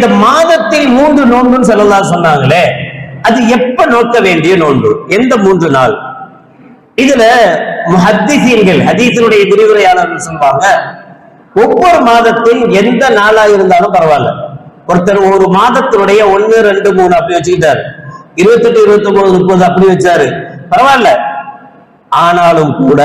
இந்த மாதத்தில் 3 நோன்புன்னு ஸல்லல்லாஹு சொன்னாங்களே, அது எப்ப நோக்க வேண்டிய நோன்பு? எந்த 3 நாள்? இதுல முஹத்திஸீன்கள், ஹதீஸினுடைய விரிவுரையாளர்கள் சொல்வாங்க, ஒவ்வொரு மாதத்தில் எந்த நாளா இருந்தாலும் பரவாயில்ல. ஒருத்தர் ஒரு மாதத்தினுடைய 1, 2, 3 அப்படி வச்சுக்கிட்டாரு, 28, 29, 30 அப்படி வச்சாரு, பரவாயில்ல. ஆனாலும் கூட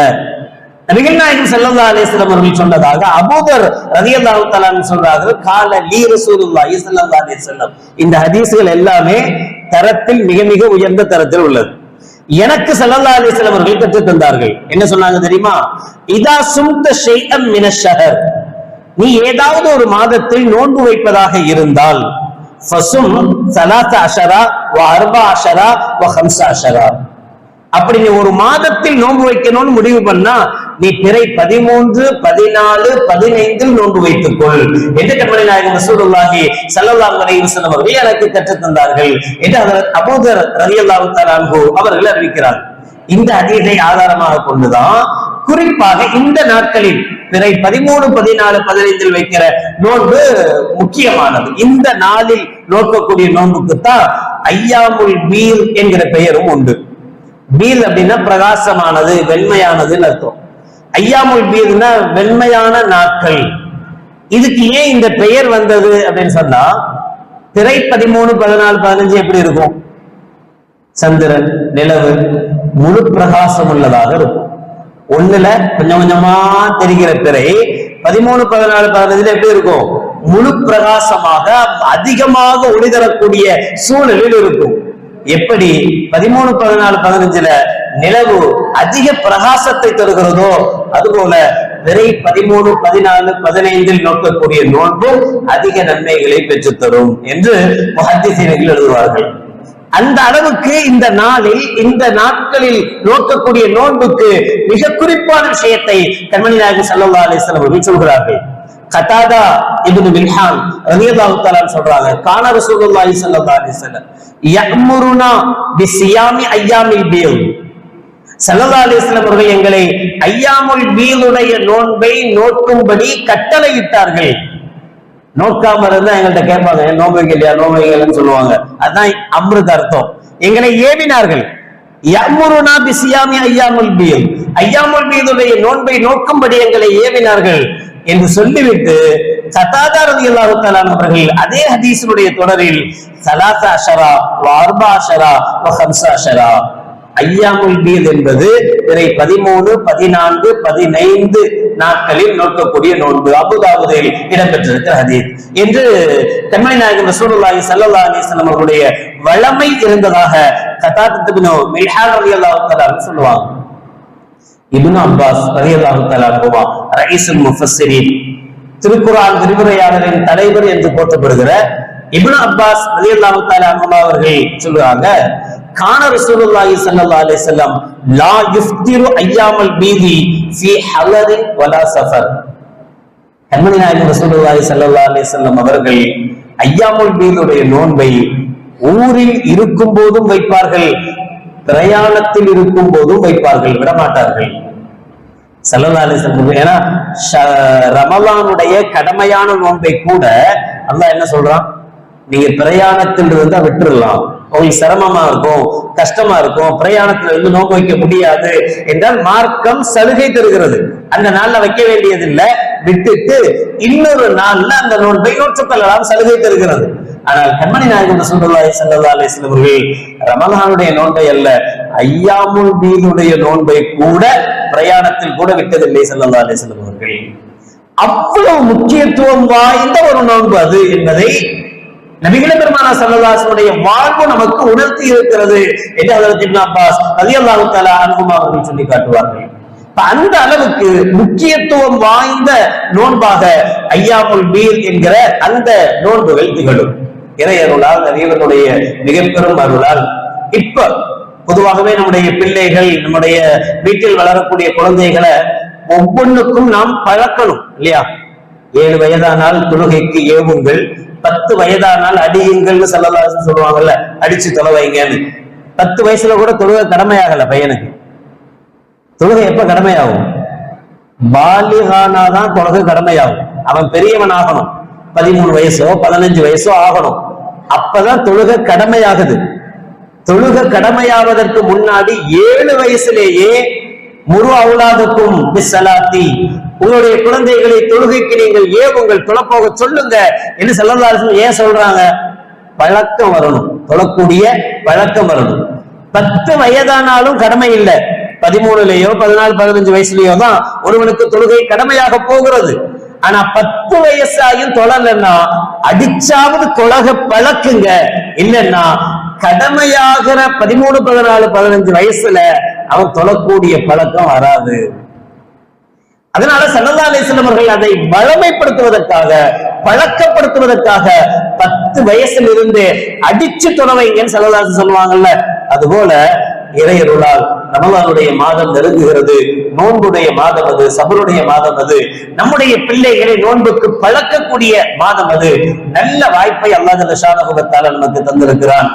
நபிகள் நாயகம் ஸல்லல்லாஹு அலைஹி வஸல்லம் அவர்கள் சொன்னதாக அபூதர் ரலியல்லாஹு தஆலா சொல்றாங்க, கால லீ ரசூலுல்லாஹி ஸல்லல்லாஹு அலைஹி வஸல்லம். இந்த ஹதீஸ்கள் எல்லாமே தரத்தில் மிக மிக உயர்ந்த தரத்தில் உள்ளது. எனக்கு ஸல்லல்லாஹு அலைஹி வஸல்லம் அவர்கள் கற்றுத் தந்தார்கள். என்ன சொன்னாங்க தெரியுமா? இதா சும்த ஷைஅன் மினஷ் ஷஹர், நீ ஏதாவது ஒரு மாதத்தில் நோன்பு வைப்பதாக இருந்தால் ஃபசும் 13 வ 14 வ 15. அப்படி நீ ஒரு மாதத்தில் நோன்பு வைக்கணும்னு முடிவு பண்ணா நீ பிறை 13, 14, 15 நோன்பு வைத்துக்கொள் என்று கண்மணி நாயகம் ரசூலுல்லாஹி ஸல்லல்லாஹு அலைஹி வஸல்லம் அவர்கள் எனக்கு கற்றுத் தந்தார்கள் என்று ஹஜ்ரத் அபூதர் ரலியல்லாஹு தஆலா அன்ஹு அவர்கள் அறிவிக்கிறார். இந்த ஹதீஸை ஆதாரமாக கொண்டுதான் குறிப்பாக இந்த நாட்களில் பிறை 13, 14, 15 வைக்கிற நோன்பு முக்கியமானது. இந்த நாளில் நோக்கக்கூடிய நோன்புக்குத்தான் ஐயாமுல் பீல் என்கிற பெயரும் உண்டு. பீல் அப்படின்னா பிரகாசமானது, வெண்மையானதுன்னு அர்த்தம். ஐயாமுல் பீல்னா வெண்மையான நாட்கள். இதுக்கு ஏன் இந்த பெயர் வந்தது அப்படின்னு சொன்னா, பிறை 13, 14, 15 எப்படி இருக்கும்? சந்திரன், நிலவு முழு பிரகாசம் உள்ளதாக இருக்கும். ஒண்ணுல கொஞ்சம் கொஞ்சமா தெரிகிற பிறை 13, 14, 15 எப்படி இருக்கும்? முழு பிரகாசமாக அதிகமாக ஒளி தரக்கூடிய சூழலில் இருக்கும். எப்படி 13, 14, 15 நிலவு அதிக பிரகாசத்தை தருகிறதோ, அதுபோல பிறை 13, 14, 15 நோக்கக்கூடிய நோன்பு அதிக நன்மைகளை பெற்றுத் தரும் என்று முஹத்திஸீன்கள் எழுதுவார்கள். அந்த அளவுக்கு இந்த நாளில், இந்த நாட்களில் நோக்கக்கூடிய நோன்புக்கு மிக குறிப்பான விஷயத்தை கண்மணி நாயகம் ஸல்லல்லாஹு அலைஹி வஸல்லம் அவர்கள் சொல்கிறார்கள். கதாதா இப்னு மில்ஹான் ரலியல்லாஹு தஆலா சொல்றாங்க, கான ரசூலுல்லாஹி ஸல்லல்லாஹு அலைஹி வஸல்லம் யஅமுருனா பிஸியாமி ஐயாமில் பீல். ஸல்லல்லாஹு அலைஹி வஸல்லம் அவர்கள் எங்களை ஐயாமுல் பீலுடைய நோன்பை நோக்கும்படி கட்டளையிட்டார்கள். நோக்காம இருந்தா எங்கள்கிட்ட கேட்பாங்க, நோன்பு வைக்கலையா, நோன்பு வைக்கலன்னு சொல்லுவாங்க. அதுதான் அம்ருத் அர்த்தம். எங்களை ஏவினார்கள். யஅமுருனா பிஸியாமி ஐயாமுல் பீல், ஐயாமுல் பீலுடைய நோன்பை நோக்கும்படி எங்களை ஏவினார்கள் என்று சொல்லிவிட்டு கதாதா ரலியல்லாஹு தஆலா அவர்கள் அதே ஹதீஸுடைய தொடரில் 13 வ 14 வ 15 ஐயாமுல் பீல் என்பது பிறை 13, 14, 15 நாட்களில் நோக்கக்கூடிய நோன்பு அபூதாவுதில் இடம்பெற்றிருக்கிற ஹதீஸ் என்று கண்மணி நாயகம் ரசூலுல்லாஹி ஸல்லல்லாஹு அலைஹி வஸல்லம் அவர்களுடைய வளமை இருந்ததாக கதாதா இப்னு மில்ஹான் ரலியல்லாஹு தஆலா சொல்லுவாங்க. இப்னு அப்பாஸ் ரலியல்லாஹு தஆலா அன்ஹுமா ரயீசுல் முஃபஸ்ஸிரீன், திருக்குர்ஆன் விரிவுரையாளரின் தலைவர் என்று போற்றப்படுகிற இப்னு அப்பாஸ் ரலியல்லாஹு தஆலா அன்ஹுமா அவர்கள் சொல்றாங்க, கான ரசூலுல்லாஹி ஸல்லல்லாஹு அலைஹி வஸல்லம் லா யுஃப்திரு ஐயாமல் பீதி ஃபீ ஹலரின் வலா சஃபர். கண்மணி நாயகம் ரசூலுல்லாஹி ஸல்லல்லாஹு அலைஹி வஸல்லம் அவர்கள் ஐயாமுல் பீலுடைய நோன்பை ஊரில் இருக்கும் போதும் வைப்பார்கள், பிரயாணத்தில் இருக்கும் போதும் வைப்பார்கள், விடமாட்டார்கள். ஸல்லல்லாஹு அலைஹி வஸல்லம் ஏன்னா ரமலானுடைய கடமையான நோன்பை கூட அல்லாஹ் என்ன சொல்றான், நீங்க பிரயாணத்தில் இருந்தா விட்டுறலாம், உங்களுக்கு சிரமமா இருக்கும், கஷ்டமா இருக்கும், பிரயாணத்துல இருந்து நோன்பு வைக்க முடியாது என்றால் மார்க்கம் சலுகை தருகிறது. அந்த நாள்ல வைக்க வேண்டியதில்லை, விட்டுட்டு இன்னொரு நாள்ல அந்த நோன்பை நோற்றுக்கொள்ளலாம், சலுகை தருகிறது. ஆனால் கண்மணி நாயகம் ரசூலுல்லாஹி ஸல்லல்லாஹு அலைஹி வஸல்லம் அவர்கள் ரமலானுடைய நோன்பை அல்ல, ஐயாமுல் பீலுடைய நோன்பை கூட பிரயாணத்தில் கூட விட்டதில்லை ஸல்லல்லாஹு அலைஹி வஸல்லம் அவர்கள். அவ்வளவு முக்கியத்துவம் வாய்ந்த ஒரு நோன்பு அது என்பதை நபிகள் பெருமானார் ஸல்லல்லாஹு அலைஹி வஸல்லம் வாழ்வு நமக்கு உணர்த்தி இருக்கிறது என்று ஹஜ்ரத் இப்னு அப்பாஸ் ரலியல்லாஹு தஆலா அன்ஹுமா அவர்கள் சொல்லி காட்டுவார்கள். அந்த அளவுக்கு முக்கியத்துவம் வாய்ந்த நோன்பாக ஐயாமுல் பீல் என்கிற அந்த நோன்புகள் திகழும். இறையருளால், இறைவனுடைய மிக பெரும் அருளால் இப்ப பொதுவாகவே நம்முடைய பிள்ளைகள், நம்முடைய வீட்டில் வளரக்கூடிய குழந்தைகளை ஒவ்வொன்றுக்கும் நாம் பழக்கணும் இல்லையா? 7 வயதானால் தொழுகைக்கு ஏவுங்கள், 10 வயதானால் அடியுங்கள்னு ஸல்லல்லாஹு அலைஹி வஸல்லம் சொல்லுவாங்கல்ல, அடிச்சு தொலை வைங்கன்னு. 10 வயசுல கூட தொழுகை கடமையாகல பையனுக்கு. தொழுகை எப்ப கடமையாகும்? பாலிகானாதான் தொழுகை கடமையாகும். அவன் பெரியவன் ஆகணும். 13 வயசோ 15 வயசோ ஆகணும். அப்பதான் தொழுகை கடமையாகுது. தொழுகை கடமையாவதற்கு முன்னாடி 7 வயசுலேயே முரு அவுலாதுக்கும் பிஸ்ஸலாத்தி, உங்களுடைய குழந்தைகளை தொழுகைக்கு நீங்கள் உங்கள் தொழப்போக சொல்லுங்க என்று ஸல்லல்லாஹு அலைஹி வஸல்லம் ஏன் சொல்றாங்க? பழக்கம் வரணும், தொழக்கூடிய பழக்கம் வரணும். 10 வயதானாலும் கடமை இல்லை. 13லயோ 14 15 வயசுலயோ தான் ஒருவனுக்கு தொழுகை கடமையாக போகிறது. ஆனா 10 வயசாயும் தொழலன்னா அடிச்சாவது தொழக பழக்குங்க. இல்லைன்னா கடமையாகிற 13 14 15 வயசுல அவன் தொழக்கூடிய பழக்கம் வராது. அதனால ஸல்லல்லாஹு அலைஹி வஸல்லம் அவர்கள் அதை வளமைப்படுத்துவதற்காக, பழக்கப்படுத்துவதற்காக 10 வயசுல இருந்து அடிச்சு தொலைவைங்கன்னு ஸல்லல்லாஹு அலைஹி வஸல்லம் சொல்லுவாங்கல்ல, அதுபோல இறையருளால் ரமலானுடைய மாதம் நெருங்குகிறது. நோன்புடைய மாதம் அது, சபருடைய மாதம் அது. நம்முடைய பிள்ளைகளை நோன்புக்கு பழக்கக்கூடிய மாதம் அது. நல்ல வாய்ப்பை அல்லாஹ் ஜல்ல ஷானஹு வ தஆலா நமக்கு தந்திருக்கிறான்.